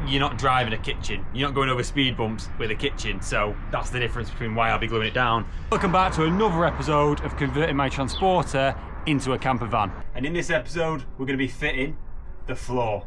you're not driving a kitchen. You're not going over speed bumps with a kitchen. So that's the difference between why I'll be gluing it down. Welcome back to another episode of converting my transporter into a camper van. And in this episode, we're going to be fitting the floor.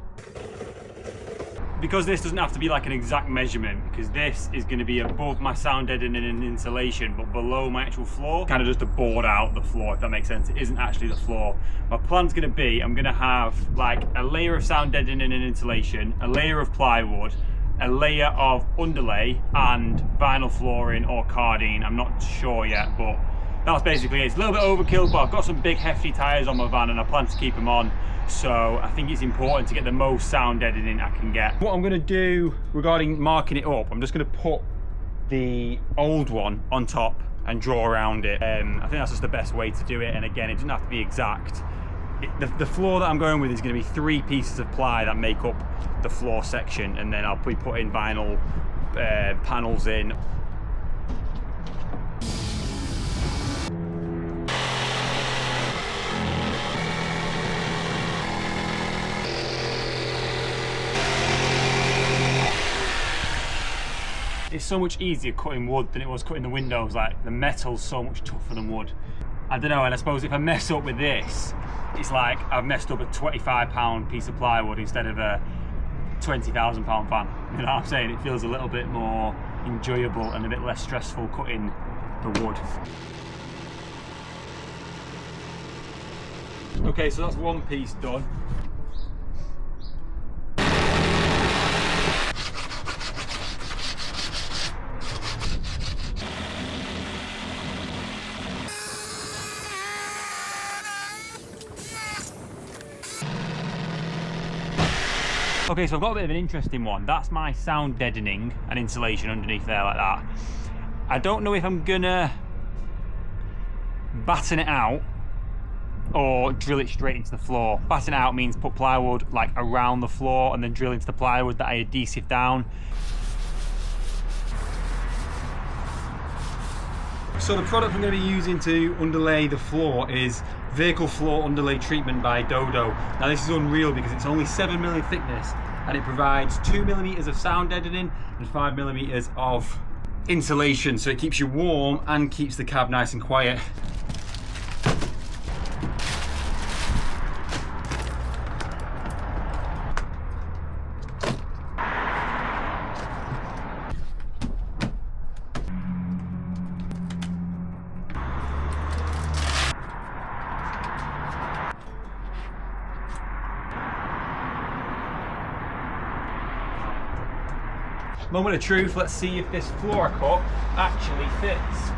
Because this doesn't have to be like an exact measurement, because this is going to be above my sound deadening and insulation, but below my actual floor, kind of just to board out the floor, if that makes sense. It isn't actually the floor. My plan's going to be, I'm going to have like a layer of sound deadening and insulation, a layer of plywood, a layer of underlay, and vinyl flooring or cardine. I'm not sure yet, but that's basically it. It's a little bit overkill, but I've got some big hefty tyres on my van and I plan to keep them on. So I think it's important to get the most sound deadening I can get. What I'm going to do regarding marking it up, I'm just going to put the old one on top and draw around it. I think that's just the best way to do it. And again, it doesn't have to be exact. The floor that I'm going with is going to be 3 pieces of ply that make up the floor section, and then I'll be putting vinyl panels in. It's so much easier cutting wood than it was cutting the windows. Like, the metal's so much tougher than wood. I don't know, and I suppose if I mess up with this, it's like I've messed up a £25 piece of plywood instead of a £20,000 van. You know what I'm saying? It feels a little bit more enjoyable and a bit less stressful cutting the wood. Okay, so that's one piece done. Okay, so I've got a bit of an interesting one. That's my sound deadening and insulation underneath there like that. I don't know if I'm gonna batten it out or drill it straight into the floor. Batten it out means put plywood like around the floor and then drill into the plywood that I adhesive down. So the product I'm going to be using to underlay the floor is Vehicle Floor Underlay Treatment by Dodo. Now this is unreal because it's only 7mm thickness and it provides 2mm of sound deadening and 5mm of insulation, so it keeps you warm and keeps the cab nice and quiet. Moment of truth, let's see if this floor cut actually fits.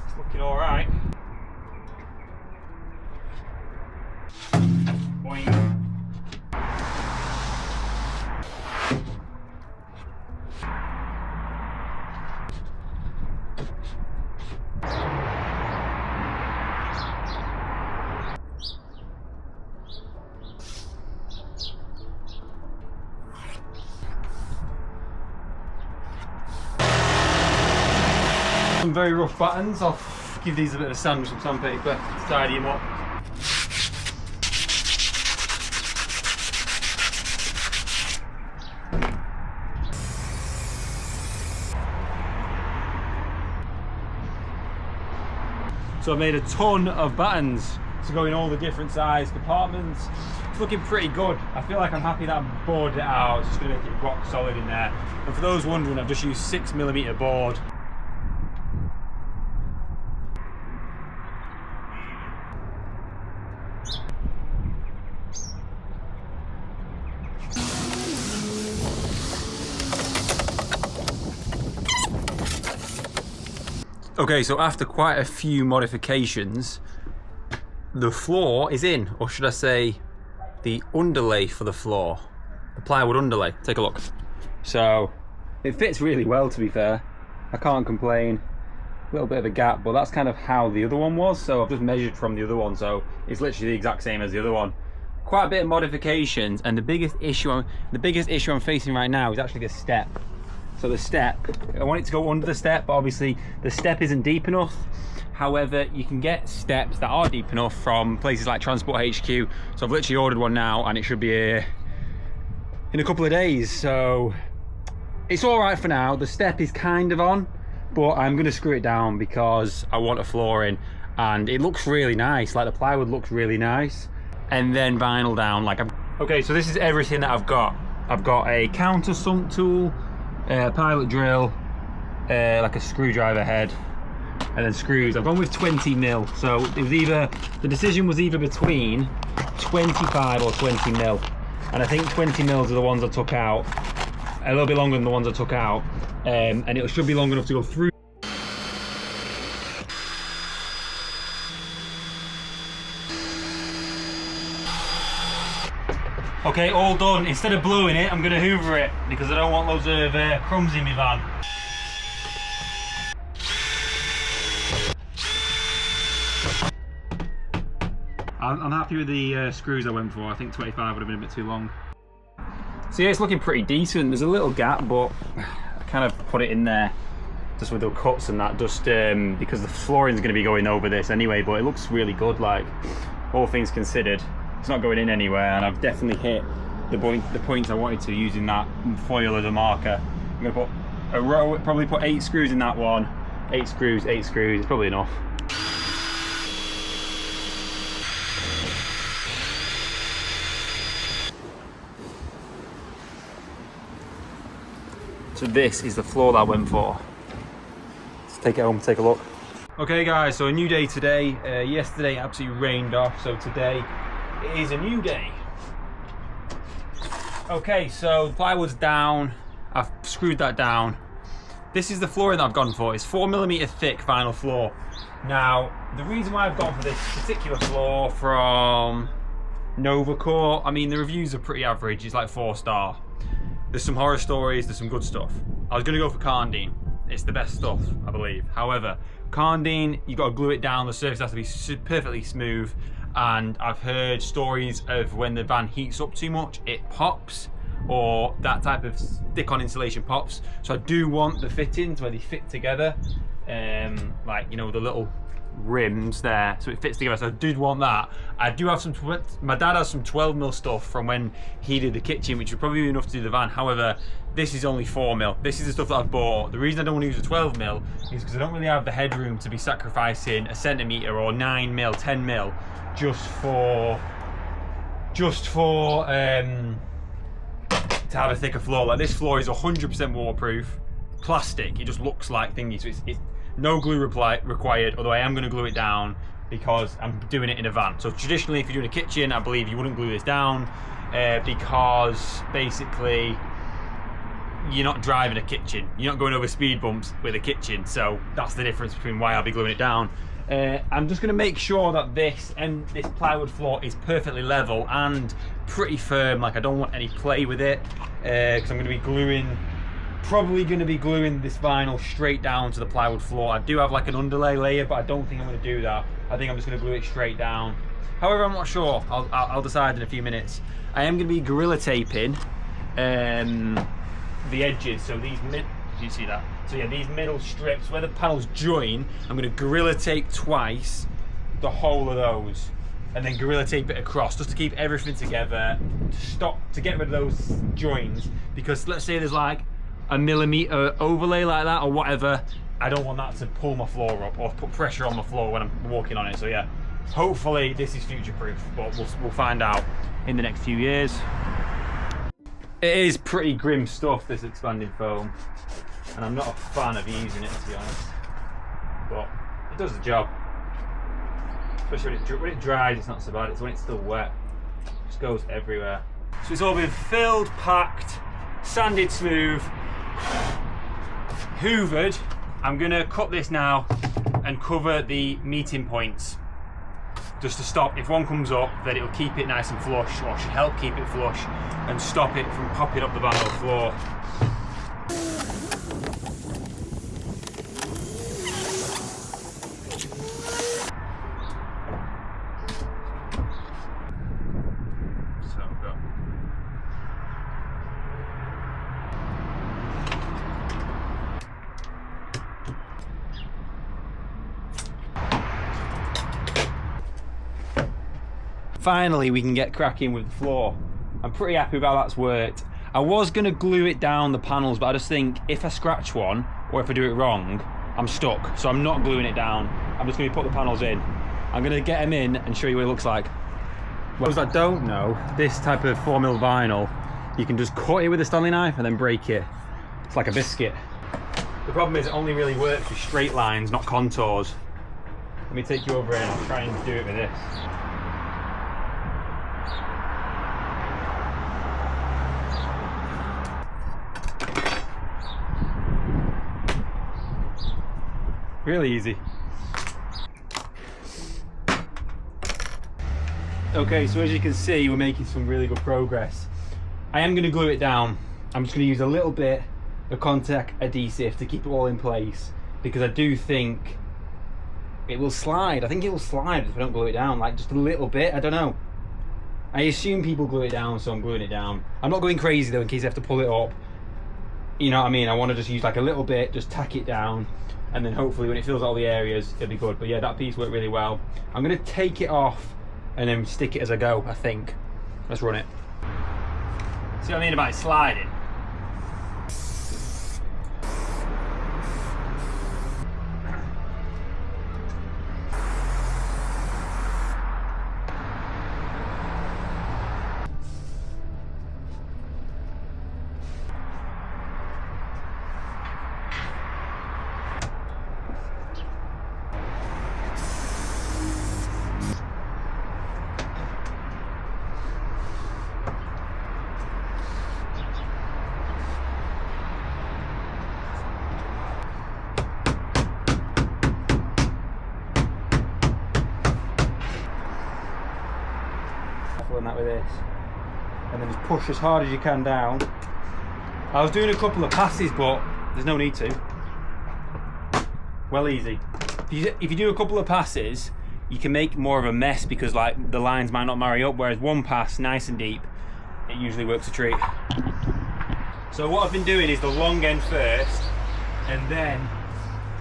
It's looking all right. Boing. Some very rough buttons. I'll give these a bit of a sand with some sandpaper to tidy them up. So I've made a ton of buttons to go in all the different size compartments. It's looking pretty good. I feel like I'm happy that I've boarded it out. It's just going to make it rock solid in there. And for those wondering, I've just used 6mm board. Okay, so after quite a few modifications, the floor is in, or should I say the underlay for the floor, the plywood underlay. Take a look. So it fits really well, to be fair. I can't complain. A little bit of a gap, but that's kind of how the other one was. So I've just measured from the other one, so it's literally the exact same as the other one. Quite a bit of modifications, and the biggest issue I'm facing right now is actually the step. So the step, I want it to go under the step, but obviously the step isn't deep enough. However, you can get steps that are deep enough from places like Transport HQ. So I've literally ordered one now and it should be here in a couple of days. So it's all right for now. The step is kind of on, but I'm gonna screw it down because I want a floor in, and it looks really nice. Like the plywood looks really nice. And then vinyl down. Okay, so this is everything that I've got. I've got a counter sunk tool, a pilot drill, like a screwdriver head, and then screws. I've gone with 20 mil, so it was either, the decision was either between 25 or 20 mil. And I think 20 mils are the ones I took out, a little bit longer than the ones I took out, and it should be long enough to go through. Okay, all done. Instead of blowing it, I'm gonna hoover it because I don't want loads of crumbs in my van. I'm happy with the screws I went for. I think 25 would have been a bit too long. So yeah, it's looking pretty decent. There's a little gap, but I kind of put it in there just with the cuts and that, just because the flooring is going to be going over this anyway, but it looks really good, like, all things considered. It's not going in anywhere, and I've definitely hit the points I wanted to using that foil as a marker. I'm going to put a row, probably put 8 screws in that one. 8 screws, it's probably enough. So this is the floor that I went for. Let's take it home and take a look. Okay guys, so a new day today. Yesterday it absolutely rained off, so today it is a new day. Okay, so the plywood's down. I've screwed that down. This is the flooring that I've gone for. It's 4mm thick vinyl floor. Now, the reason why I've gone for this particular floor from Novacore, I mean, the reviews are pretty average. It's like 4-star. There's some horror stories, there's some good stuff. I was gonna go for Carndine. It's the best stuff, I believe. However, Carndine, you gotta glue it down, the surface has to be perfectly smooth, and I've heard stories of when the van heats up too much, it pops, or that type of stick-on insulation pops. So I do want the fittings where they fit together, like, you know, the little rims there, so it fits together. So I did want that. I do have some, my dad has some 12mm stuff from when he did the kitchen, which would probably be enough to do the van. However, this is only 4mm. This is the stuff that I've bought. The reason I don't want to use a 12mm is because I don't really have the headroom to be sacrificing a centimetre or 9mm, 10mm just for to have a thicker floor. Like, this floor is 100% waterproof, plastic. It just looks like thingy, so it's no glue required, although I am going to glue it down because I'm doing it in a van. So traditionally, if you're doing a kitchen, I believe you wouldn't glue this down because basically you're not driving a kitchen. You're not going over speed bumps with a kitchen. So that's the difference between why I'll be gluing it down. I'm just going to make sure that this plywood floor is perfectly level and pretty firm. Like, I don't want any play with it because I'm going to be probably going to be gluing this vinyl straight down to the plywood floor. I do have like an underlay layer, but I don't think I'm going to do that. I think I'm just going to glue it straight down. However, I'm not sure. I'll decide in a few minutes. I am going to be gorilla taping the edges. So these do you see that? So yeah, these middle strips where the panels join, I'm going to gorilla tape twice the whole of those, and then gorilla tape it across just to keep everything together, to get rid of those joins. Because let's say there's like a millimetre overlay like that or whatever, I don't want that to pull my floor up or put pressure on my floor when I'm walking on it. So yeah, hopefully this is future proof, but we'll find out in the next few years. It is pretty grim stuff, this expanding foam, and I'm not a fan of using it, to be honest, but it does the job. Especially when it dries, it's not so bad. It's when it's still wet, it just goes everywhere. So it's all been filled, packed, sanded smooth, hoovered. I'm gonna cut this now and cover the meeting points just to stop, if one comes up, that it'll keep it nice and flush, or should help keep it flush and stop it from popping up the vinyl floor. finally we can get cracking with the floor. I'm pretty happy with how that's worked. I was going to glue it down the panels, but I just think if I scratch one or if I do it wrong, I'm stuck. So I'm not gluing it down. I'm just going to put the panels in. I'm going to get them in and show you what it looks like. For those that don't know, this type of 4mm vinyl, you can just cut it with a Stanley knife and then break it. It's like a biscuit. The problem is it only really works with straight lines, not contours. Let me take you over here and I'll try and do it with this. Really easy. Okay, so as you can see, we're making some really good progress. I am going to glue it down. I'm just going to use a little bit of contact adhesive to keep it all in place, because I do think it will slide. I think it will slide if I don't glue it down, like just a little bit. I don't know. I assume people glue it down, so I'm gluing it down. I'm not going crazy though in case I have to pull it up. You know what I mean? I want to just use like a little bit, just tack it down, and then hopefully when it fills all the areas, it'll be good. But yeah, that piece worked really well. I'm going to take it off and then stick it as I go, I think. Let's run it. See what I mean about it sliding? That with this, and then just push as hard as you can down. I was doing a couple of passes, but there's no need to. Well, easy. If you do a couple of passes, you can make more of a mess because like the lines might not marry up, whereas one pass, nice and deep, it usually works a treat. So what I've been doing is the long end first, and then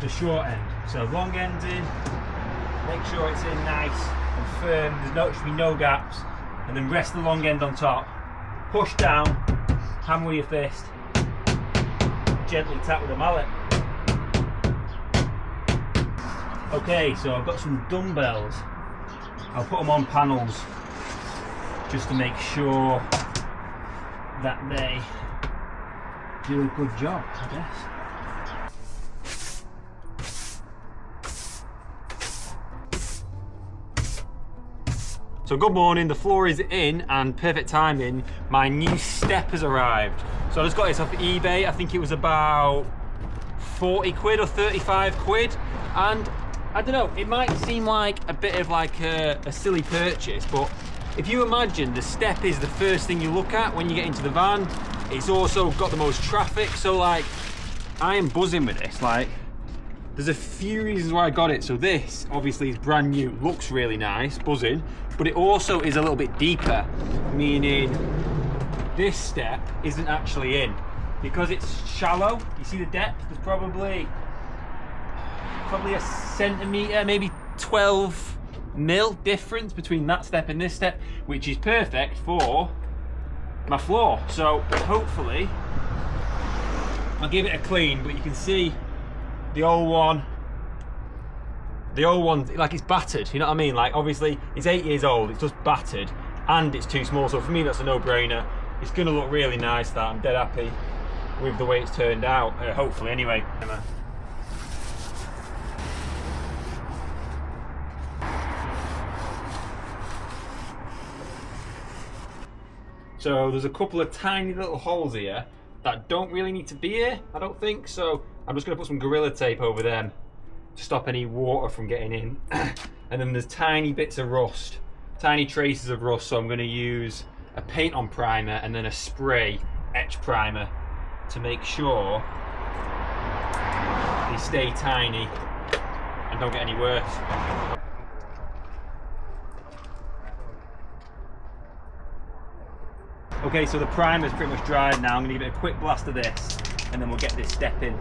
the short end. So long end's in, make sure it's in nice and firm, there should be no gaps. And then rest the long end on top, push down, hammer with your fist, gently tap with a mallet. Okay, so I've got some dumbbells. I'll put them on panels just to make sure that they do a good job, I guess. So good morning, the floor is in and perfect timing, my new step has arrived. So I just got this off eBay, I think it was about 40 quid or 35 quid. And I don't know, it might seem like a bit of like a silly purchase, but if you imagine the step is the first thing you look at when you get into the van, it's also got the most traffic. So like, I am buzzing with this. Like, there's a few reasons why I got it. So this obviously is brand new, looks really nice, buzzing, but it also is a little bit deeper, meaning this step isn't actually in. Because it's shallow, you see the depth, there's probably a centimetre, maybe 12 mil difference between that step and this step, which is perfect for my floor. So hopefully, I'll give it a clean, but you can see the old one, like it's battered, you know what I mean? Like obviously it's 8 years old, it's just battered and it's too small. So for me, that's a no-brainer. It's gonna look really nice, that. I'm dead happy with the way it's turned out, hopefully anyway. So there's a couple of tiny little holes here that don't really need to be here, I don't think. So I'm just gonna put some Gorilla Tape over them to stop any water from getting in. And then there's tiny bits of rust, tiny traces of rust. So I'm gonna use a paint on primer and then a spray etch primer to make sure they stay tiny and don't get any worse. Okay, so the primer's pretty much dried now. I'm gonna give it a quick blast of this and then we'll get this step in.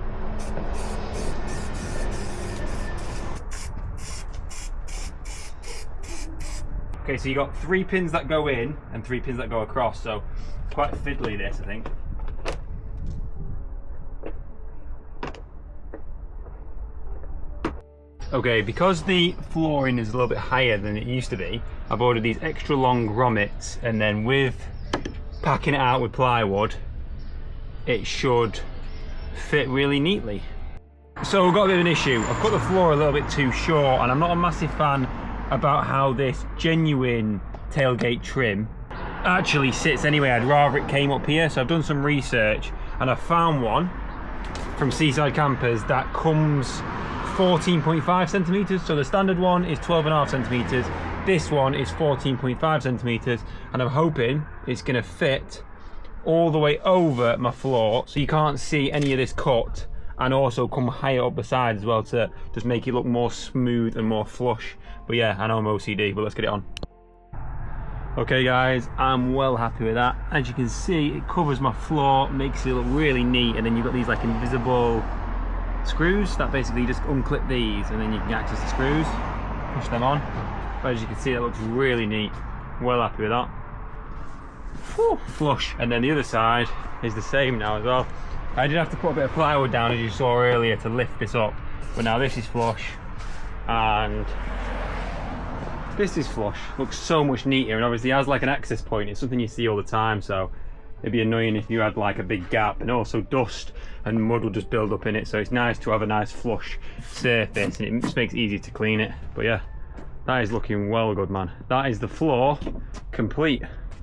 Okay, so you got 3 pins that go in and 3 pins that go across, so it's quite fiddly this, I think. Okay, because the flooring is a little bit higher than it used to be, I've ordered these extra long grommets, and then with packing it out with plywood, it should fit really neatly. So we've got a bit of an issue. I've cut the floor a little bit too short, and I'm not a massive fan about how this genuine tailgate trim actually sits anyway. I'd rather it came up here, so I've done some research and I found one from Seaside Campers that comes 14.5 centimeters. So the standard one is 12.5 centimeters. This one is 14.5 centimeters, and I'm hoping it's gonna fit all the way over my floor so you can't see any of this cut, and also come higher up the side as well to just make it look more smooth and more flush. But yeah, I know I'm OCD, but let's get it on. Okay guys, I'm well happy with that. As you can see, it covers my floor, makes it look really neat, and then you've got these like invisible screws that basically just unclip these, and then you can access the screws, push them on. But as you can see, it looks really neat. Well happy with that. Whew, flush. And then the other side is the same now as well. I did have to put a bit of plywood down, as you saw earlier, to lift this up, but now this is flush and this is flush. Looks so much neater, and obviously has like an access point. It's something you see all the time, so it'd be annoying if you had like a big gap, and also dust and mud will just build up in it. So it's nice to have a nice flush surface, and it just makes it easy to clean it. But yeah, that is looking well good, man. That is the floor complete.